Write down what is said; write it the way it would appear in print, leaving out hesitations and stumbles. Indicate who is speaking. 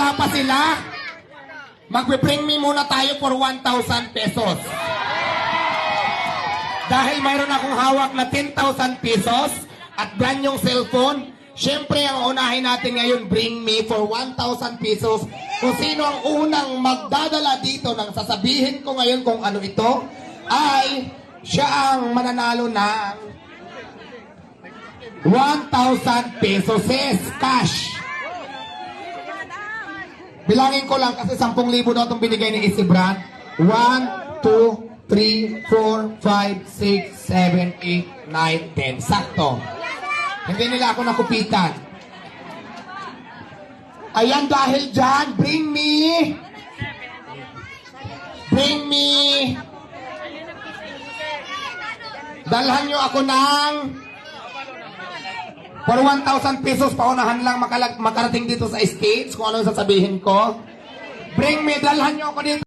Speaker 1: wala pa sila, magbe-bring me muna tayo for 1,000 pesos. Dahil mayroon akong hawak na 10,000 pesos at brand yung cellphone, syempre ang unahin natin ngayon, bring me for 1,000 pesos. Kung sino ang unang magdadala dito ng sasabihin ko ngayon kung ano ito, ay siya ang mananalo ng 1,000 pesos cash. Bilangin ko lang kasi 10,000 daw itong binigay ni Easy Brand. 1, 2, 3, 4, 5, 6, 7, 8, 9, 10. Sakto. Hindi nila ako nakupitan. Ayan, dahil dyan, bring me. Dalhan nyo ako ng for 1,000 pesos, paunahan lang makarating dito sa stage kung ano sasabihin ko. Bring me, dalhan nyo ako dito